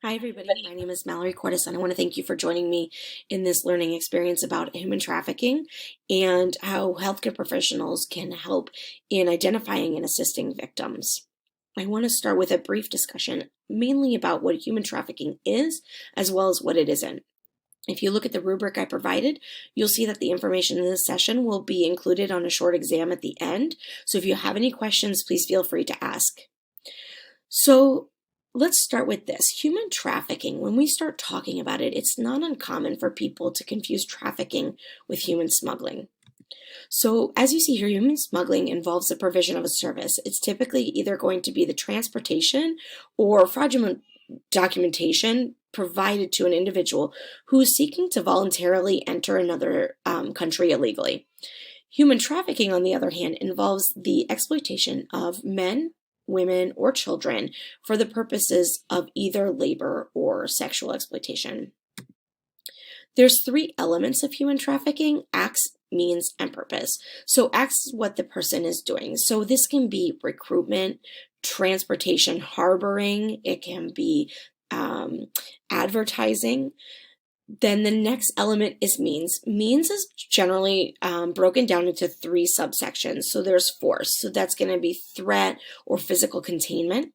Hi, everybody. My name is Mallory Cordes, and I want to thank you for joining me in this learning experience about human trafficking and how healthcare professionals can help in identifying and assisting victims. I want to start with a brief discussion mainly about what human trafficking is, as well as what it isn't. If you look at the rubric I provided, you'll see that the information in this session will be included on a short exam at the end. So if you have any questions, please feel free to ask. So let's start with this. Human trafficking, when we start talking about it, it's not uncommon for people to confuse trafficking with human smuggling. So as you see here, human smuggling involves the provision of a service. It's typically either going to be the transportation or fraudulent documentation provided to an individual who is seeking to voluntarily enter another country illegally. Human trafficking, on the other hand, involves the exploitation of men, women, or children for the purposes of either labor or sexual exploitation. There's three elements of human trafficking: acts, means, and purpose. So acts is what the person is doing. So this can be recruitment, transportation, harboring, it can be advertising. Then the next element is means. Means is generally broken down into three subsections. So there's force. So that's going to be threat or physical containment.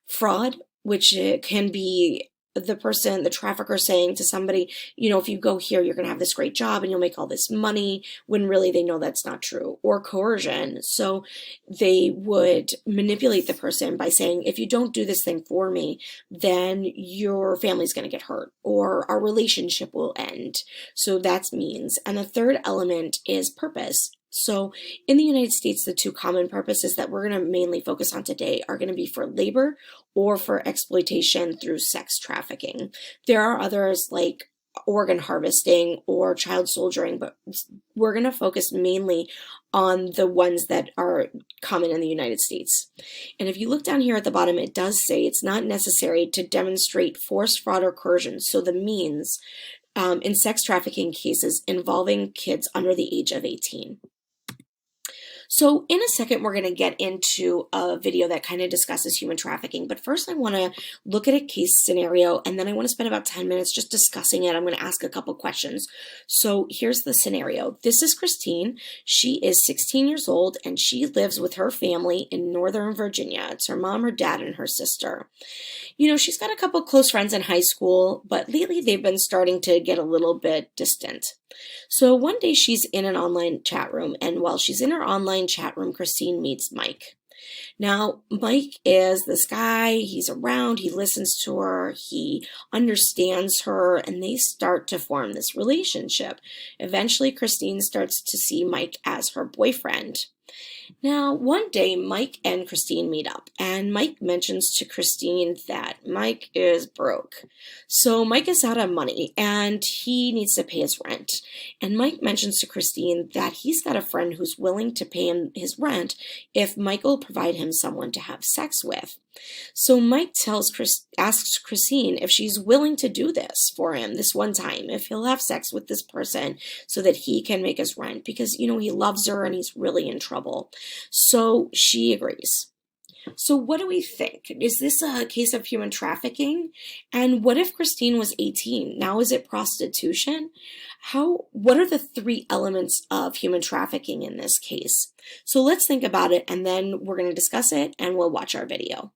Fraud, which can be the trafficker saying to somebody, if you go here, you're going to have this great job and you'll make all this money, when really they know that's not true. Or coercion. So they would manipulate the person by saying, if you don't do this thing for me, then your family's going to get hurt or our relationship will end. So that's means. And the third element is purpose. So in the United States, the two common purposes that we're going to mainly focus on today are going to be for labor or for exploitation through sex trafficking. There are others like organ harvesting or child soldiering, but we're going to focus mainly on the ones that are common in the United States. And if you look down here at the bottom, it does say it's not necessary to demonstrate force, fraud, or coercion. So the means in sex trafficking cases involving kids under the age of 18. So in a second, we're going to get into a video that kind of discusses human trafficking. But first, I want to look at a case scenario, and then I want to spend about 10 minutes just discussing it. I'm going to ask a couple questions. So here's the scenario. This is Christine. She is 16 years old, and she lives with her family in Northern Virginia. It's her mom, her dad, and her sister. She's got a couple close friends in high school, but lately they've been starting to get a little bit distant. So one day she's in an online chat room, and while she's in her online chat room, Christine meets Mike. Now, Mike is this guy, he's around, he listens to her, he understands her, and they start to form this relationship. Eventually, Christine starts to see Mike as her boyfriend. Now, one day, Mike and Christine meet up, and Mike mentions to Christine that Mike is broke. So Mike is out of money, and he needs to pay his rent. And Mike mentions to Christine that he's got a friend who's willing to pay him his rent if Mike will provide him someone to have sex with. So Mike asks Christine if she's willing to do this for him this one time, if he'll have sex with this person so that he can make his rent, because, he loves her and he's really in trouble. So she agrees. So what do we think? Is this a case of human trafficking? And what if Christine was 18? Now is it prostitution? What are the three elements of human trafficking in this case? So let's think about it, and then we're going to discuss it and we'll watch our video.